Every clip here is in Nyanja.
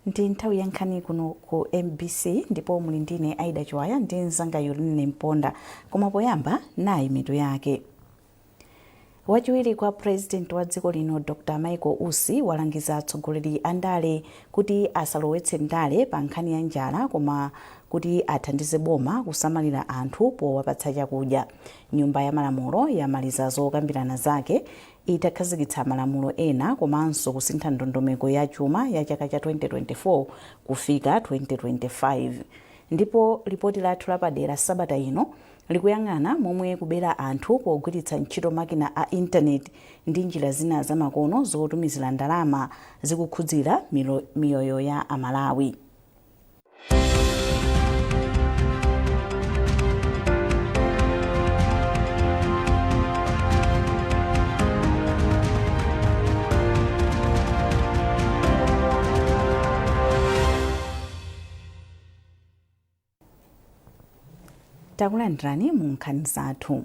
Ndi nthawi ya nkhani kuno ku MBC ndipo muli ndine Aida Chwaya ndi mzanga Yuline Mponda, koma poyamba nayi mitu yake. Wachiwiri kwa president wa dziko lino Dr. Michael Usi walangiza atsogoleri a ndale kuti asalowetse ndale pa nkhani ya njala koma kuti athandize boma kusamalira anthu powapatsa chakudya. Nyumba ya malamulo yamaliza zokambirana zake itakhazikitsa malamulo ena komanso kusintha ndondomeko ya chuma ya chaka cha 2024 kufika 2025. Ndipo ripoti lathu lapadera sabata ino likuyang'ana momwe kubera anthu pogwiritsa ntchito makina a intaneti ndi njira zina zamakono zotumizira ndalama zikukhudzira miyoyo ya Amalawi. Takulandirani mu nkhani zathu.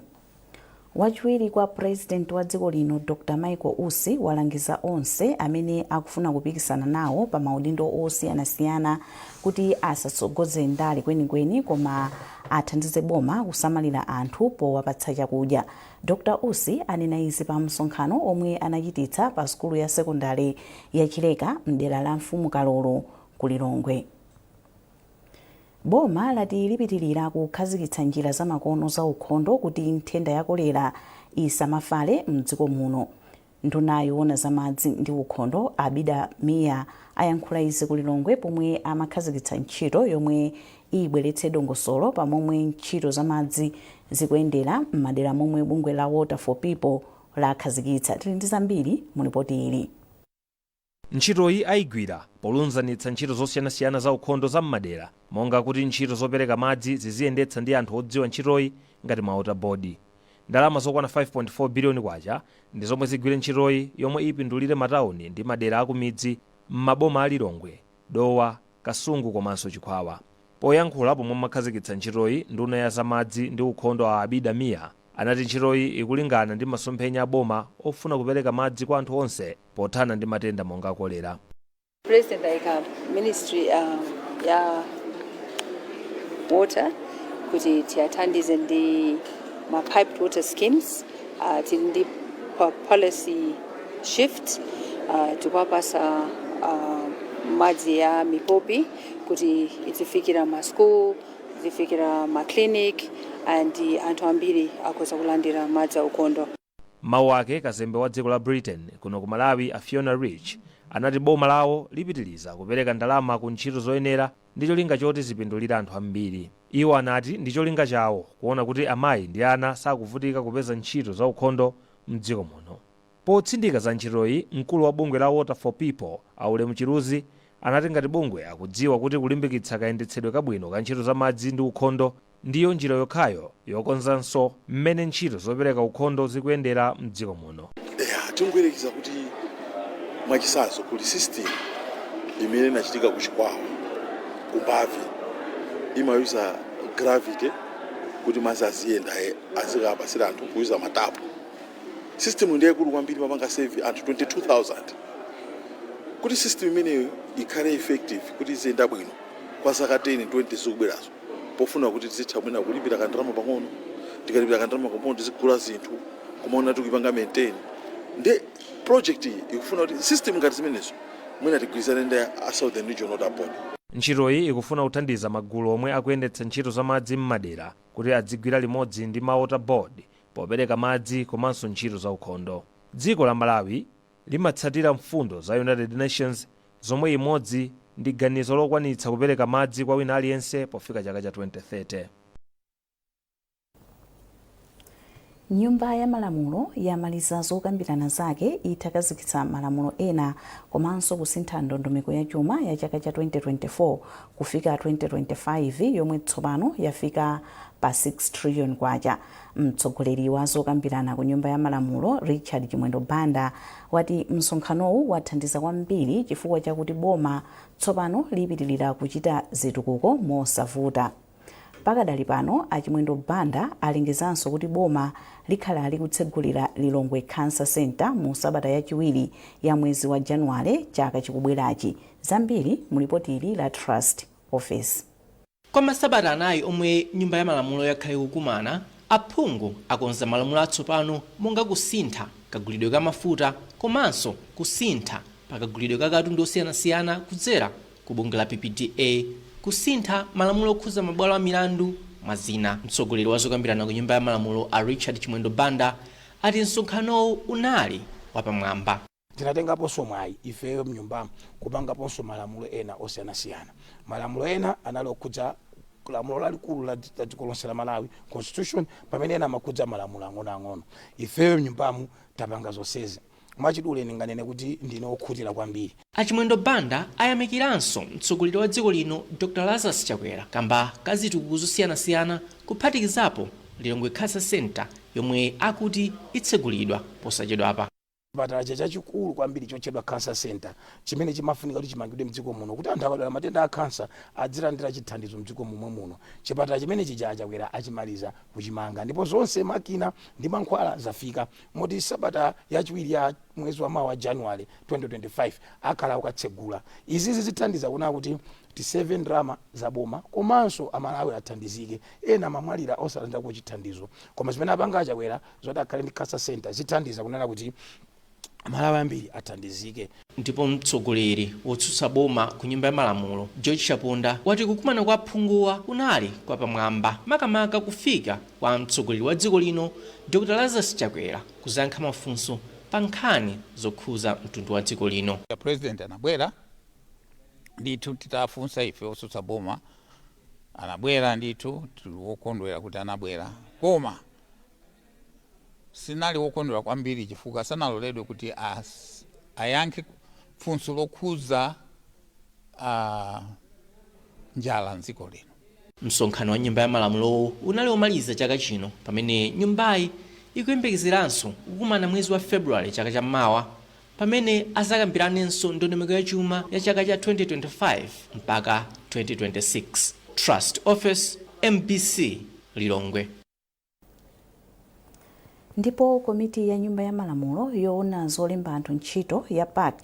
Wachiwiri kwa president wa dziko lino Dr. Michael Usi walangiza onse amene akufuna kupikisana nawo pa maudindo osiyanasiyana kuti asatsogoze ndale kwenikweni koma athandize boma kusamalira anthu powapatsa chakudya. Dr. Usi anena izi pa msonkhano omwe anachititsa pa sukulu ya sekondari ya Chileka mdera la Mfumu Kalolo ku Lilongwe. Boma lati lipitirira kukhazikitsa njira zamakono za ukhondo kuti nthenda ya kolera isamafale mdziko muno. Nduna yoona za madzi ndi ukhondo Abida Miya ayankhula izi ku Lilongwe pomwe amakhazikitsa ntchito yomwe ibweretse dongosolo pamomwe ntchito za madzi zikuyendera m'madera momwe bungwe la Water for People lakhazikitsa. Tili ndi zambiri mu ripoti ili. Ntchitoyi ayigwira polunzanitsa ntchito zosiyanasiyana za ukhondo za m'madera, monga kuti ntchito zopereka madzi ziziyendetsa ndi anthu odziwa ntchitoyi ngati ma water board. Ndalama zokwana 5.4 biliyoni kwacha ndi zomwe zigwire ntchitoyi yomwe ipindulire matawuni ndi madera akumidzi m'maboma a Lilongwe, Dowa, Kasungu komanso Chikhwawa. Poyankhula pomwe makhazikitsa ntchitoyi, nduna ya za madzi ndi ukhondo a Abida Miya anati ntchitoyi ikulingana ndi masomphenya a boma ofuna kupereka madzi kwa anthu onse pothana ndi matenda monga kolera. President like ministry ya water kuti tiyathandize ndi ma piped water schemes tili ndi policy shift tupapasa madzi ya mipopi kuti itifikira ma school, itifikira ma clinic and anthu ambiri akhoza kulandira madzi ukhondo. Mawu ake kazembe wa dziko la Britain kuno ku Malawi a Fiona Rich anati boma lawo lipitiliza kupereka ndalama ku ntchito zoyenera ndi cholinga choti zipindulire anthu ambiri. Iwo anati ndi cholinga chawo kuona kuti amayi ndi ana sakuvutika kupeza ntchito za ukhondo mdziko muno. Potsindika za ntchitoyi, mkulu wa bungwe la Water for People Aulemu Chiruzi anati ngati bungwe akudziwa kuti kulimbikitsa kayendetsedwe kabwino ka ntchito za madzi ndi ukhondo ndiyo njira yokhayo yokonzanso mmene ntchito zopereka ukhondo zikuyendera mdziko muno. Tingwerekeza kuti mwachisanzo kuli system imene inachitika ku Chikhwawa kumbavi imayuza gravity kuti madzi aziyenda azikapasira anthu kuyuza matapu. System ndiye kuli kwambiri mapanga save anthu 22,000. Kuti system imene ikhale effective kuti iziyenda bwino kwa zaka 10-20 zikubwerazo pofuna kuti tizitha mwina kulipira kandalama pang'ono, tikalipira kandalama pang'ono tizigula zinthu kumaona tikupanga maintain. Nde project iyi ikufuna kuti system ngati zimenezo mwina tigwirizane ndi a Southern Regional Water Board. Ntchitoyi ikufuna kuthandiza magulu omwe akuyendetsa ntchito za madzi m'madera kuti adzigwira limodzi ndi ma Water Board popereka madzi komanso ntchito za ukhondo. Dziko la Malawi limatsatira mfundo za United Nations zomwe imodzi ndi ganizo lokwanitsa kupereka madzi kwa wina aliyense pofika chaka cha 2030. Nyumba ya malamulo yamaliza zokambirana zake itakhazikitsa malamulo ena komanso kusintha ndondomeko ya chuma ya chaka cha 2024 kufika 2025 yomwe tsopano yafika pa 6 trillion kwacha. Mtsogoleri wa zokambirana ku nyumba ya malamulo Richard Chimwendo Banda wati msonkhanowu wathandiza kwambiri chifukwa chakuti boma tsopano lipitirira kuchita zitukuko mosavuta. mpaka dali pano Achimwendo Banda alengezanso kuti boma likhala likutsegulira Lilongwe Cancer Center mu sabata yachiwiri ya mwezi wa Januwale chaka chikubwerachi. Zambiri mu ripoti ili la Trust Office. Kwa masabata anayi omwe nyumba ya malamulo yakhale kukumana, aphungu akonza malamulo atsopano monga kusintha kagulidwe ka mafuta komanso kusintha pakagulidwe ka katundu osiyanasiyana kudzera ku bungwe la PPDA, kusintha malamulo okhuza mabwalo a milandu mazina. Mtsogoleri wa zokambirana ku nyumba ya malamulo a Richard Chimwendo Banda ati msonkhanowu unali wapamwamba. Tinatengaponso mwayi ifeyo mnyumbamu kupangaponso malamulo ena osiyanasiyana. Malamulo ena anali okhudza lamulo lalikulu la dziko lonse la Malawi constitution, pamene ena amakhudza malamulo ang'onoang'ono. Ifeyo mnyumbamu tapanga zonsezi. Mwachidule ninganene kuti ndine okhutira kwambiri. Achimwendo Banda ayamikiranso mtsogoleri wa dziko lino Dr. Lazarus Chakwera kamba kazitukuko zosiyanasiyana kuphatikizapo Lilongwe Cancer Center yomwe akuti itsegulidwa posachedwapa. Chipatala chachikulu kwambiri chochedwa Cancer Center chimene chimafunika kuti chimangidwe mdziko muno kuti anthu akadwala matenda a cancer adzilandira chithandizo mdziko muno. Chipatala chimene Chakwera achimaliza kuchimanga ndipo zonse makina ndi mankhwala zafika moti sabata yachiwiri ya mwezi wa mawa January 2025 akhala ukatsegula. Izizi zithandiza kuona kuti tiseve ndalama za boma komanso amalawi athandizike, ena mamwalira osalandira ku chithandizo. Koma zimene apanga Chakwera zoti akhale ndi Cancer Center zithandiza kunena kuti amalawi ambiri athandizike. Ndipo mtsogoleri wotsutsa boma ku nyumba ya malamulo George Chaponda wati kukumana kwa aphunguwa kunali kwa pamwamba, makamaka kufika kwa mtsogoleri wa dziko lino Dr. Lazarus Chakwera kuzankha mafunso pa nkhani zokhuza mtundu wa dziko lino. President anabwera ndithu titafunsa ife otsutsa boma, anabwera ndithu wokondwera kuti anabwera, koma sinali wokondwera kwambiri chifukwa sanaloledwe kuti ayankhe funso lokhuza njala mdziko lino. Msonkhano wa nyumba ya malamulo unali womaliza chaka chino pamene nyumbayi ikuyembekezeranso kukumana mwezi wa February chaka chammawa pamene azakambiranenso ndondomeko ya chuma ya chaka cha 2025 mpaka 2026. Trust Office, MBC, Lilongwe. Ndipo komiti ya nyumba ya malamulo yoona zolemba anthu ntchito ya PAC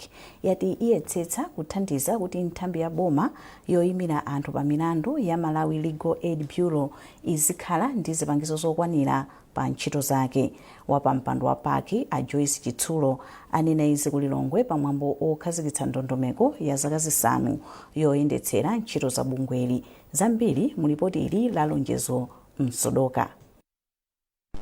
yati iyetsetsa kuthandiza kuti nthambi ya boma yoyimira anthu pa milandu ya Malawi Legal Aid Bureau izikhala ndi zipangizo zokwanira pa ntchito zake. Wapampando wa PAC a Joyce Chitsulo anena izi ku Lilongwe pamwambo okhazikitsa ndondomeko ya zaka zisanu yoyendetsera ntchito za bungweli. Zambiri mu ripoti ili la Lonjezo Msodoka.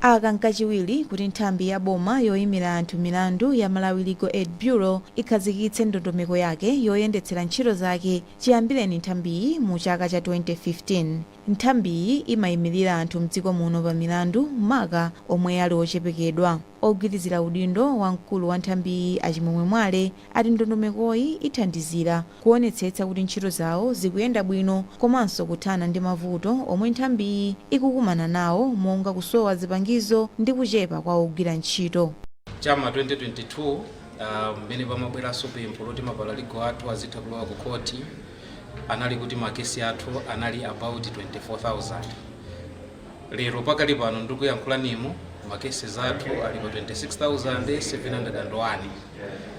Akankachiwiri kuti nthambi ya boma yoyimira anthu milandu ya Malawi Legal Aid Bureau ikhazikitse ndondomeko yake yoyendetsera ntchito zake chiyambireni nthambiyi mu chaka cha 2015. Nthambiyi imayimirira anthu mdziko muno pa milandu maka omwe ali ochepekedwa. Ogwirizira udindo wa mkulu wa nthambiyi Achimwemwe Mwale ati ndondomekoyi ithandizira kuonetsetsa kuti ntchito zawo zikuyenda bwino komanso kuthana ndi mavuto omwe nthambiyi ikukumana nawo monga kusowa zipangizo ndi kuchepa kwa ogwira ntchito. Chama 2022 mmene pamabweranso pempho loti mapala ligo athu azitha kulowa ku koti anali kuti makesi athu anali about 24,000. Lero pakali pano ndikuyankhula nimo makesi zathu ali pa 26,701.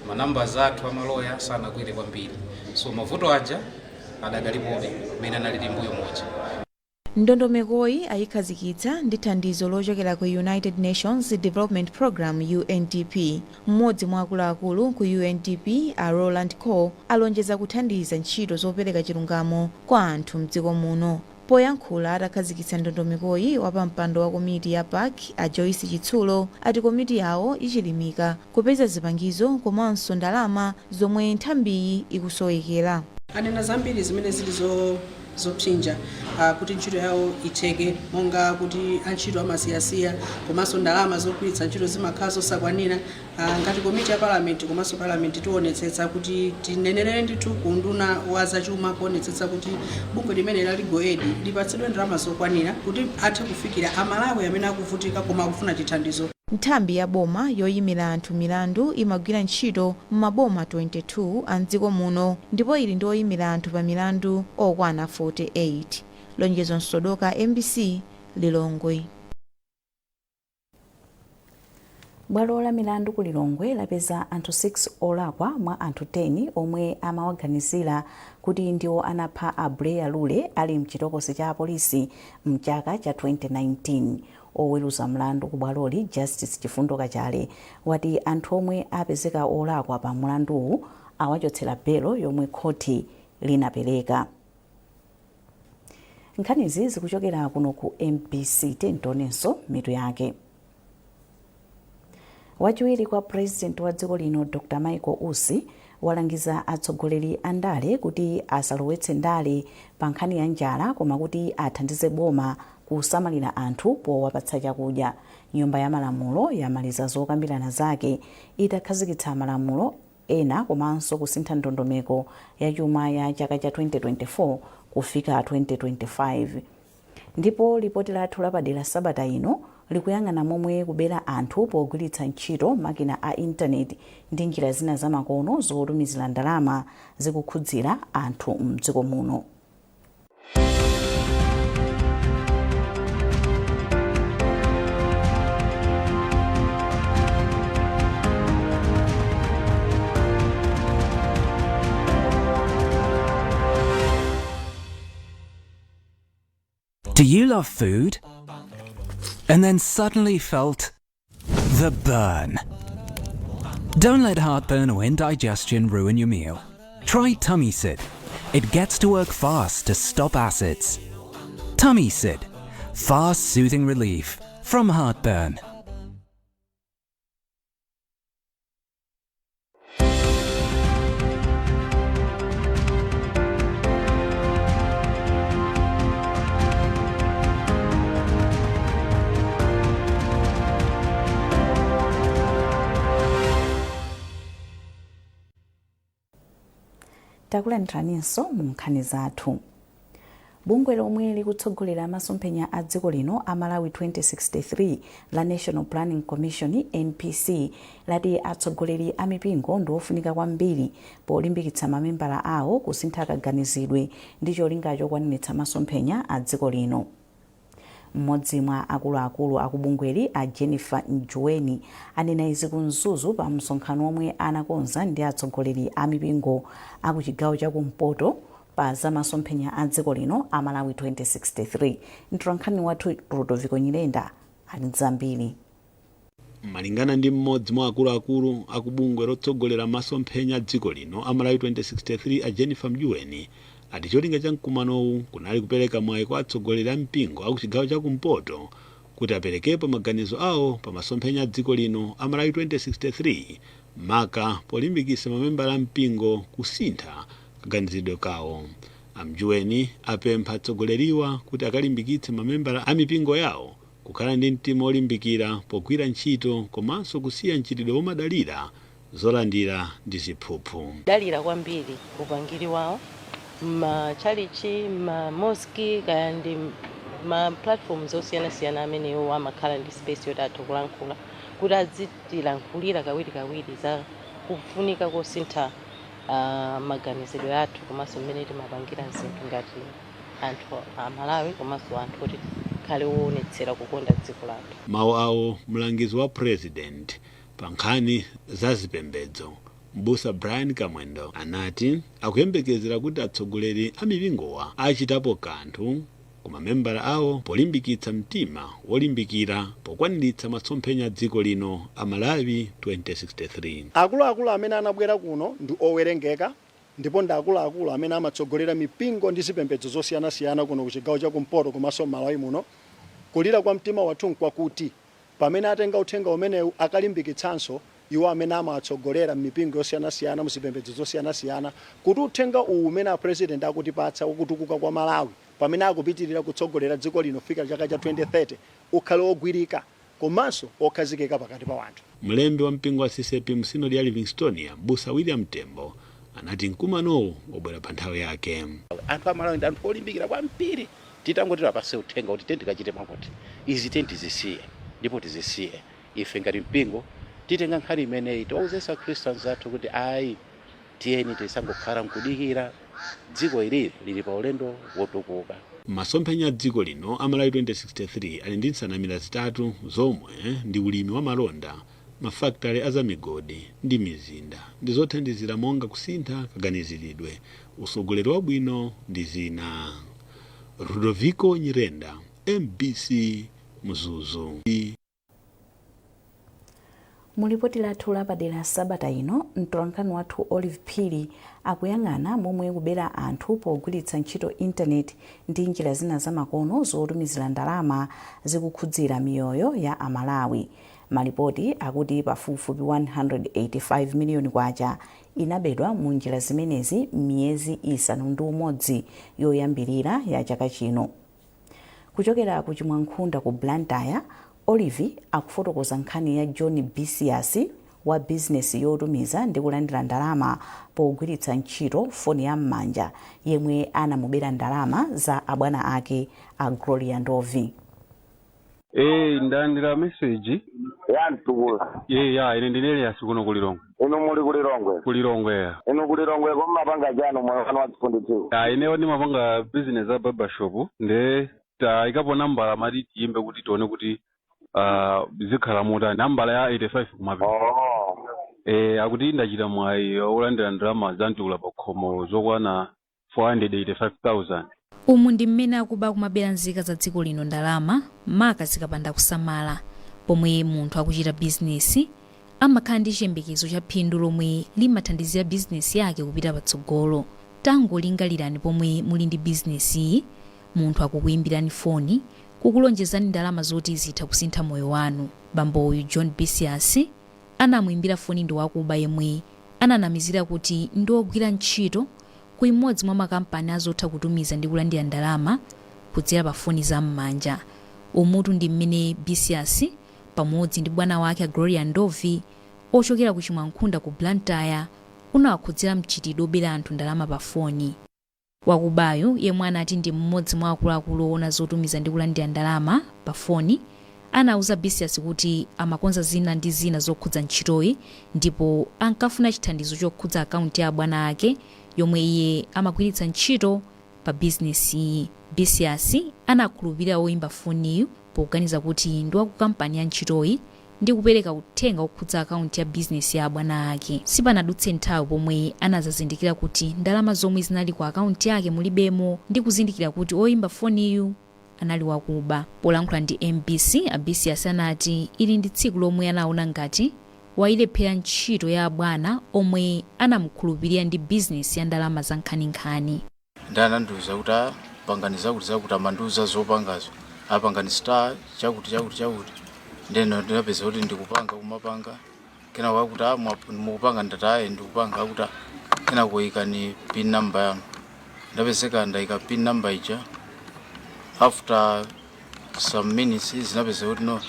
Manamba zathu amaloya sanakwere kwambiri, so mavuto aja adakalipobe mmene anali mbuyo moja. Ndondomekoyi ayikhazikitsa ndi thandizo lochokera ku United Nations Development Program UNDP. Mmodzi mwa akuluakulu ku UNDP a Roland Cole alonjeza kuthandiza ntchito zopereka chilungamo kwa anthu mdziko muno. Poyankhula atakhazikitsa ndondomekoyi wapampando wa komiti ya PAC a Joyce Chitsulo ati komiti yawo ichilimika kupeza zipangizo komanso ndalama zomwe nthambiyi ikusowekera. Anena zambiri zimene zili zopsinja kuti ntchito yawo itheke, monga kuti antchito amasiyasiya komanso ndalama zogwiritsa ntchito zimakhala zosakwanira. Ngati komiti ya parliament komanso parliament tionetsetsa kuti tinenerere ndithu ku nduna wa zachuma kuonetsetsa kuti bungwe limene la Legal Aid lipatsidwe ndalama zokwanira kuti athe kufikira amalawi amene akuvutika koma akufuna chithandizo. Nthambi ya boma yoyimira anthu milandu imagwira ntchito m'maboma 22 a mdziko muno ndipo ili ndi oyimira anthu pa milandu okwana 48. Lonjezo Nsodoka, MBC, Lilongwe. Bwalo la milandu ku Lilongwe lapeza anthu 6 olakwa mwa anthu 10 omwe amawaganizira kuti ndiwo anapha a Blair Lule ali mchitokosi cha polisi mchaka cha 2019. Oweruza mlandu ku bwaloli Justice Chifundo Kachale wati anthu omwe apezeka olakwa pa mlanduwu awachotsera belo yomwe khoti linapereka. Nkhanizi zikuchokera kuno ku MBC. Tentonenso mitu yake. Wachiwiri kwa president wa dziko lino Dr. Michael Usi walangiza atsogoleri a ndale kuti asalowetse ndale pa nkhani ya njala koma kuti athandize boma kusamalira anthu powapatsa chakudya. Nyumba ya malamulo yamaliza zokambirana zake itakhazikitsa malamulo ena komanso kusintha ndondomeko ya chuma ya chaka cha 2024 kufika 2025. Ndipo lipoti lathu lapadera sabata ino likuyang'ana momwe kubera anthu pogwiritsa ntchito makina a intaneti ndi njira zina zamakono zotumizira ndalama zikukhudzira anthu mdziko muno. Do you love food? And then suddenly felt the burn? Don't let heartburn or indigestion ruin your meal. Try Tummy Sid. It gets to work fast to stop acids. Tummy Sid. Fast, soothing relief from heartburn. Takulandiranso mu nkhani zathu. Bungwe lomwe likutsogolera masomphenya a dziko lino a Malawi 2063 la National Planning Commission NPC lati atsogoleri a mipingo ndiofunika kwambiri polimbikitsa mamembala awo kusintha kaganizidwe ndi cholinga chokwaniritsa masomphenya a dziko lino. Mmodzi mwa akuluakulu akubungweri a Jennifer Njuweni anena izi ku Mzuzu pa msonkhano omwe anakonza ndi atsogoleri a mipingo akuchigawo chakumpoto pa za masomphenya a dziko lino a Malawi 2063. Mtolankhani wathu Rodoviko Nyirenda ali zambiri. Malingana ndi mmodzi mwa akuluakulu akubungwe lotsogolera masomphenya a dziko lino a Malawi 2063 a Jennifer Njuweni ati cholinga cha mkumanowu kunali kupereka mwayi kwa atsogoleri a mpingo akuchigawo chakumpoto kuti aperekepo maganizo awo pa masomphenya a dziko lino a Malawi 2063 maka polimbikitsa mamembala a mpingo kusintha kaganizidwe kawo. Amjuweni apempha atsogoleriwa kuti akalimbikitse mamembala a mipingo yawo kukhala ndi mtima olimbikira pogwira ntchito komanso kusiya mchitidwe womadalira zolandira ndi ziphuphu. Dalira kwambiri upangiri wawo machalichi mamoski kaya ndi ma platforms osiyana-siyana amenewo amakhala ndi space yoti athu kulankhula kuti azitilankhulira kawiri za kufunika kosintha maganizidwe athu komanso mmene timapangira zinthu ngati anthu a Malawi komanso anthu oti khale woonetsera kukonda dziko lathu. Mawu awo mlangizi wa president pa nkhani za zipembedzo Mbusa Brian Kamwendo anati akuyembekezera kuti atsogoleri a mipingowa achitapo kanthu koma membala awo polimbikitsa mtima wolimbikira pokwaniritsa masomphenya a dziko lino a Malawi 2063. Akuluakulu amene anabwera kuno ndi owerengeka ndipo ndi akuluakulu amene amatsogolera mipingo ndi zipembedzo zosiyana-siyana kuno kuchigawo chakumpoto komanso Malawi muno. Kulira kwa mtima wathu nkwakuti pamene atenga uthenga umenewu akalimbikitsanso iwo amene amatsogolera mipingo yosiyana-siyana muzipembedzo zosiyana-siyana kuti uthenga uwu umene a president akutipatsa ukutukuka kwa Malawi pamene akupitirira kutsogolera dziko lino fika chaka cha 2030 ukhale ogwirika komanso okhazikika pakati pa wanthu. Mlembi wa mpingo wa CCP msinodi ya Livingstonia Mbusa William Tembo anati mkumanowu wabwera pa nthawi yake. Anthu a Malawi ndi anthu olimbikira kwambiri titangotira pase uthenga kuti tendikachite makuti izi tizisiye ndipo tizisiye ife ngati mpingo titenga nkhani imeneyi tiwauzenso Christians athu kuti ayi tiyeni tisangokhala mkudikira dziko ilili lili pa ulendo wotukuka. masomphenya a dziko lino a Malawi 2063 ali ndi nsanamira zitatu zomwe ndi ulimi wa malonda, mafakitale azamigodi ndi mizinda ndi zothandizira monga kusintha kaganiziridwe, usogoleri wabwino ndi zina. Ludovico Nyirenda, MBC Mzuzu. mulipoti lathu lapadera sabata ino, mtolankhani wathu Olive Phiri akuyang'ana momwe kubera anthu pogwiritsa ntchito intaneti ndi njira zina zamakono zotumizira ndalama zikukhudzira miyoyo ya Amalawi. Malipoti akuti pafupifupi 185 miliyoni kwacha inabedwa mu njira zimenezi miyezi isanu ndi umodzi yoyambirira ya chaka chino. Kuchokera ku Chimwankhunda ku Blantyre, Olive akufotokoza nkhani ya John Bisias wa bizinesi yotumiza ndi kulandira ndalama pogwiritsa ntchito foni ya m'manja, yemwe anamubera ndalama za abwana ake a Gloria Ndovi. Ndalandira message yantukula ine ndine Elias kuno kulilongwe. ino muli kulilongwe? Kulilongwe ino kulilongwe kwa mapanga jano mwa wanu watifunditiwa? inewo ndimapanga business ya barber shop nde ikapo nambala mati tiyimbe kuti tione kuti zikhala motani nambala ya 85 kumapita. Akuti ndachita mwayi olandira ndalama zantukula pa khomo zokwana 485,000. Umu ndi mmene akuba kumabera nzika za dziko lino ndalama maka zikapanda kusamala, pomwe munthu akuchita bizinesi amakhala ndi chiyembekezo cha phindu lomwe limathandizira bizinesi yake kupita patsogolo. Tangolingalirani pomwe muli ndi bizinesi iyi, munthu akukuyimbirani foni kukulonjezani ndalama zoti zitha kusintha moyo wanu. Bamboyu John Bisias anamuyimbira foni ndi wakuba yemwe ananamizira kuti ndi ogwira ntchito ku imodzi mwa makampani azotha kutumiza ndi kulandira ndalama kudzera pa foni za m'manja. Umutu ndi mmene Bisias pamodzi ndi bwana wake Gloria Ndovi ochokera ku Chimwankhunda ku Blantyre unawakhudzera mchitidwe obera anthu ndalama pa foni. Wakubayo yemwe anati ndi mmodzi mwa akuluakulu oona zotumiza ndi kulandira ndalama pa foni anauza Bisias kuti amakonza zina ndi zina zokhudza ntchitoyi ndipo ankafuna chithandizo chokhudza akaunti ya bwana ake yomwe iye amagwiritsa ntchito pa bizinesi. Bisias anakhulupirira oyimba foniyu poganiza kuti ndi wa ku kampani ya ntchitoyi ndi kupereka uthenga okhudza akaunti ya bizinesi ya bwana ake. Sipanadutse nthawi pomwe anazazindikira kuti ndalama zomwe zinali ku akaunti yake mulibemo ndi kuzindikira kuti oyimba foniyu anali wakuba. Polankhula ndi MBC, Bisias anati ili ndi tsiku lomwe anaona ngati wayilephera ntchito ya bwana omwe anamukhulupirira ndi bizinesi ya ndalama za nkhaninkhani. Ndananduza kuti panganiza kuti zakuti amanduza zopangazo apangani star chakuti ndeno ndinapeza kuti ndikupanga kumapanga kena wakuti mukupanga ndataye ndikupanga akuti kena kuikani pin number yanu ndapezeka ndaika pin number ija. After some minutes zinapeza kuti no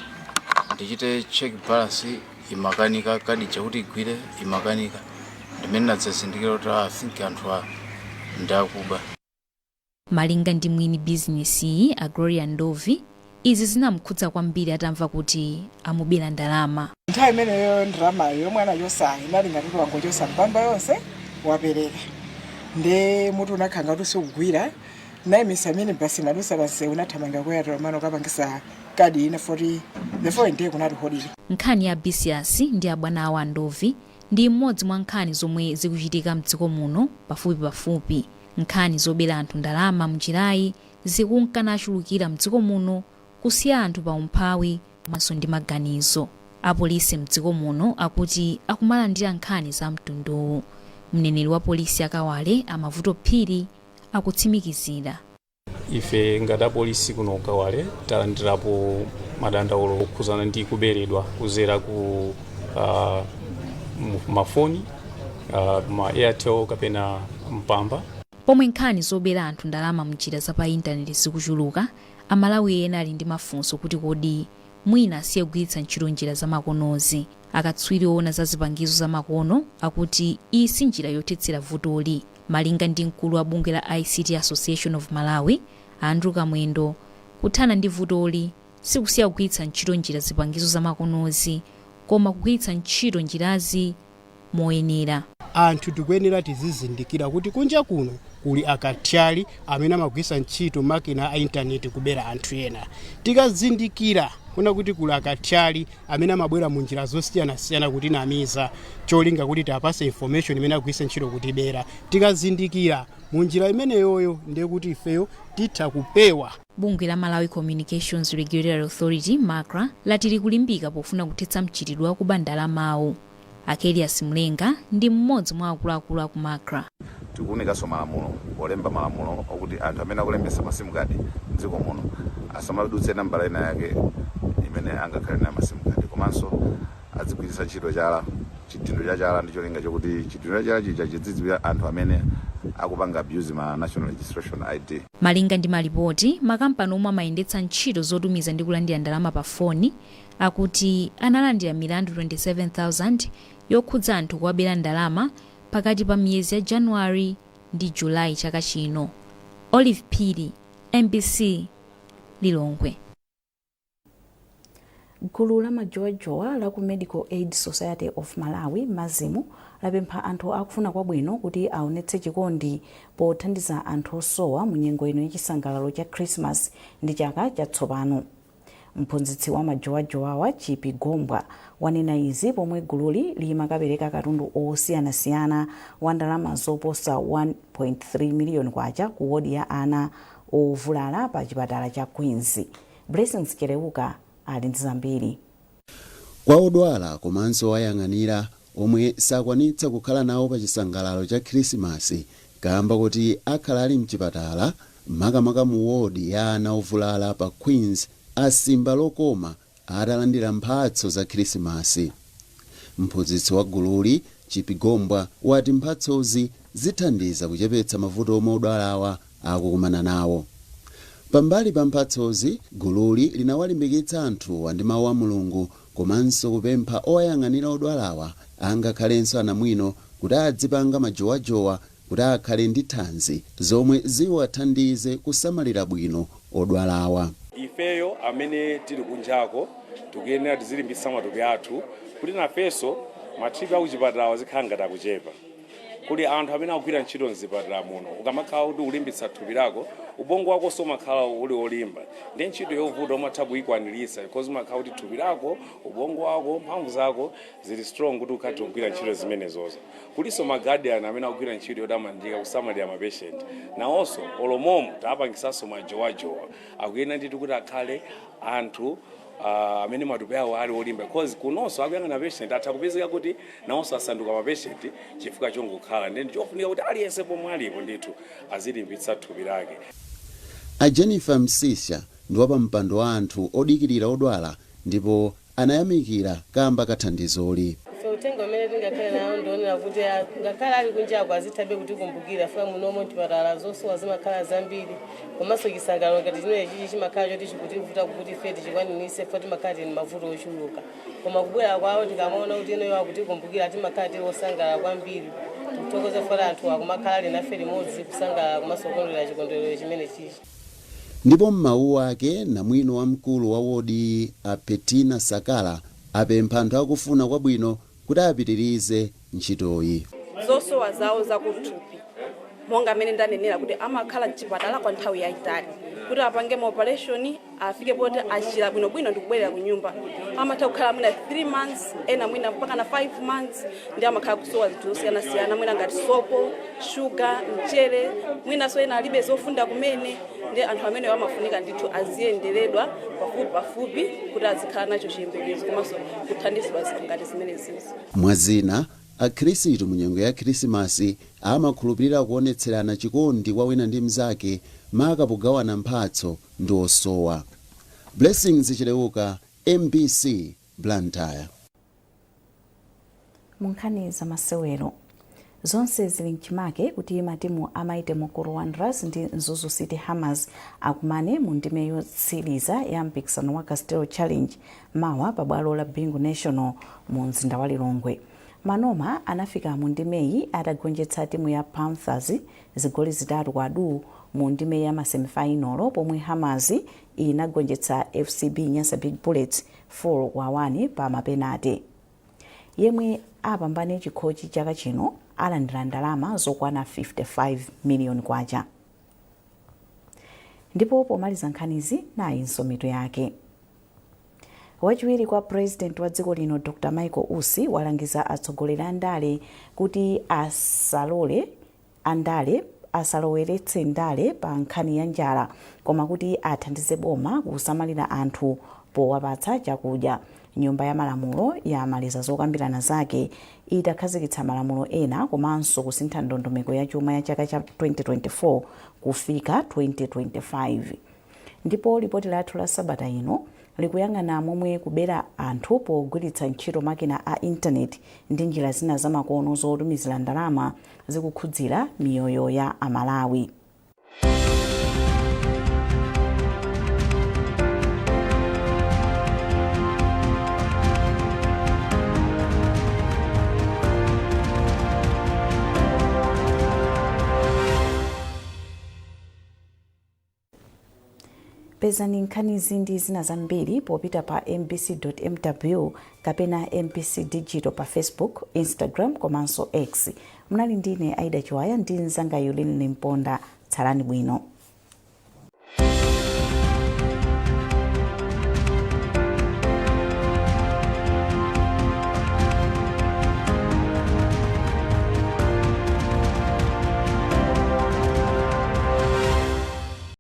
ndichite check balance imakanika kadi chakuti igwire imakanika ndimene nadzazindikira kuti I think anthu ndakuba. Malinga ndi mwini bizinesi a Gloria Ndovi, izi zinamkhudza kwambiri atamva kuti amubera ndalama. Nthawi imeneyo ndalamayo yomwe anayosa inali ngati wangochosa mpamba yonse wapereka nde mutu unakhanga kuti sikugwira naye misamini basi nadusa basi unathamanga kwera mano kapangisa kadi ina 40 the following day kunali holiday. Nkhani ya Bisias ndi abwana awo a Ndovi ndi imodzi mwa nkhani zomwe zikuchitika mdziko muno pafupi. Nkhani zobera anthu ndalama mnjirayi zikunkana achulukira mdziko muno kusiya anthu pa umphawi maso ndi maganizo. Apolisi mdziko muno akuti akumalandira nkhani za mtunduwu. Mneneri wa polisi akawale Amavuto Phiri akutsimikizira. Ife ngati apolisi kuno kawale talandirapo madandaulo okhuzana ndi kuberedwa kuzera ku mafoni ma Airtel kapena mpamba. Pomwe nkhani zobera anthu ndalama mnjira za pa intaneti zikuchuluka, Amalawi ena ali ndi mafunso kuti kodi mwina asiye kugwiritsa ntchito njira za makonozi. Akatswiri oona za zipangizo za makono akuti iyi si njira yothetsera vutoli. Malinga ndi mkulu wa bungwe la ICT Association of Malawi, Andrew Kamwendo, kuthana ndi vutoli sikusiya kugwiritsa ntchito njira zipangizo za makonozi, koma kugwiritsa ntchito njirazi moyenera. Anthu tikuyenera tizizindikira kuti kunja kuno kuli akatyali amene amagwisa ntchito makina a intaneti kubera anthu ena. Tikazindikira kuna kuti kuli akatyali amene amabwera mu njira zosiyanasiyana kuti namiza cholinga kuti tapase information imene agwisa ntchito kutibera. Tikazindikira mu njira imeneyoyo ndiye kuti ifeyo titha kupewa. Bungwe la Malawi Communications Regulatory Authority MACRA lati likulimbika pofuna kuthetsa mchitidwe wa kuba ndalamawo. Akelias Mlenga ndi mmodzi mwa akuluakulu aku MACRA. Tikuonekaso malamulo olemba malamulo okuti anthu amene akulembesa masimu kadi mdziko muno asamadutse nambala ina yake imene angakhale na masimu kadi, komanso azigwiritsa ntchito chala chitindiro cha chala ndi cholinga chokuti chitindiro cha chala chidzidziwira anthu amene akupanga abuse ma national registration ID. Malinga ndi malipoti, makampani omwe amayendetsa ntchito zotumiza ndi kulandira ndalama pa foni akuti analandira milandu 27,000 yokhudza anthu kuwabera ndalama pakati pa miyezi ya January ndi July chaka chino. Olive Pili, MBC, Lilongwe. Gulu la majowajowa la ku Medical Aid Society of Malawi Mazimu lapempha anthu akufuna kwabwino kuti aonetse chikondi pothandiza anthu osowa mu nyengo ino yachisangalalo cha Christmas ndi chaka chatsopano. Mphunzitsi wa majowajowawa Chipi Gombwa wanena izi pomwe gululi limakapereka katundu osiyanasiyana wa ndalama zoposa 1.3 miliyoni kwacha ku wodi ya ana ovulala pa chipatala cha Queens. Blessings Chereuka ali ndi zambiri. Kwa odwala komanso wayang'anira omwe sakwanitsa kukhala nawo pa chisangalalo cha Krismasi kamba kuti akhala ali mchipatala makamaka mu wodi ya ana ovulala pa Queens, asimba lokoma atalandira mphatso za Krismasi. Mphunzitsi wa gululi Chipigombwa wati mphatsozi zithandiza kuchepetsa mavuto omwe odwalawa akukumana nawo. Pambali pa mphatsozi, gululi linawalimbikitsa anthu ndi mawu a Mulungu komanso kupempha oyang'anira odwalawa angakhalenso anamwino kuti adzipanga majowajowa kuti akhale ndi thanzi zomwe ziwathandize kusamalira bwino odwalawa. Ifeyo amene tili kunjako tikuyenera tizilimbitsa matupi athu kuti nafenso matripi akuchipatala azikhala ngati akuchepa. Kuli anthu amene akugwira ntchito mzipatala muno ukamakhala kuti ulimbitsa thupi lako ubongo wako somakhala uli olimba ndi ntchito yovuta umatha kuyikwaniritsa because umakhala kuti thupi lako ubongo wako mphamvu zako zili strong kuti ukhati kugwira ntchito zimenezozo. Kuliso maguardian amene akugwira ntchito yotamandika kusamalira mapatient nawonso olomomo tapangisanso majowajowa akuyenera ndithu kuti akhale anthu amene matupi awo ali olimba because kunonso akuyang'ana patient atha kupezeka kuti nawonso asanduka mapatient chifukwa chongokhala ndi chofunika kuti aliyense pomwe alipo ndithu azilimbitsa thupi lake. A Jennifer Msisha ndi wa pampando wa anthu odikirira odwala ndipo anayamikira kamba kathandizoli. Utengo umene tingakhale nawo ndionera kuti ngakhale ali kunjako azithabe kutikumbukira funa munomo ntipatala zosowa zimakhala zambiri komanso chisangalalo ngati chimene chichi chimakhala choti chikutivuta kuti ife tichikwanise foti timakhala ni mavuto ochuluka koma kubwera kwawo tikamaona kuti ino akutikumbukira timakhala tili osangala kwambiri tithokoze foti anthu akumakhala ali nafe limodzi kusangala komanso kukondwerera chikondwerero chimene chichi. Ndipo m'mawu ake namwino wamkulu wa wodi a Petina Sakala apempha anthu akufuna kwabwino kuti apitirize ntchitoyi. Zosowa zawo zakuthupi monga amene ndanenera kuti amakhala mchipatala kwa nthawi yayitali kuti apange operation afike poti achira bwinobwino ndi kubwerera ku nyumba amatha kukhala mwina 3 months ena mwina mpaka na 5 months ndi amakhala kusowa zinthu zosiyanasiyana mwina ngati sopo, sugar, mchere mwina so ena alibe zofunda kumene ndi anthu amene amafunika ndithu aziyenderedwa pafupi kuti azikhala nacho chiyembekezo komanso kuthandizidwa ngati zimene zizo. Mwazina akhristu mu nyengo ya Krismasi amakhulupirira kuonetserana chikondi kwa wina ndi mnzake maka pogawana mphatso ndi osowa. Blessings Chereuka, MBC, Blantyre. Munkhani za masewero zonse zili mchimake kuti matimu amaite Mukuru Wanderers ndi Mzuzu City Hammers akumane mu ndime yotsiriza ya mpikisano wa Castel Challenge mawa pa bwalo la Bingu National mu mzinda wa Lilongwe. Manoma anafika mu ndimeyi atagonjetsa timu ya Panthers zigoli 3-2 mu ndime ya masemifinalo pomwe Hammers inagonjetsa FCB Nyasa Big Bullets 4-1 pa mapenati. yemwe apambane chikhochi chaka chino alandira ndalama zokwana 55 miliyoni kwacha. Ndipo pomaliza nkhanizi nayinso mitu yake. Wachiwiri kwa president wa dziko lino Dr. Michael Usi walangiza atsogoleri a ndale kuti asaloweretse ndale pa nkhani ya njala, koma kuti athandize boma kusamalira anthu powapatsa chakudya. Nyumba ya malamulo yamaliza zokambirana zake itakhazikitsa malamulo ena komanso kusintha ndondomeko ya chuma ya chaka cha 2024 kufika 2025. Ndipo ripoti lathu la sabata ino likuyang'ana momwe kubera anthu pogwiritsa ntchito makina a intaneti ndi njira zina zamakono zotumizira ndalama zikukhudzira miyoyo ya Amalawi. Pezani nkhanizi ndi zina zambiri popita pa mbc.mw kapena MBC Digital pa Facebook, Instagram komanso X. Munali ndine Aida Chiwaya ndi mzanga Yuline Mponda. Tsalani bwino.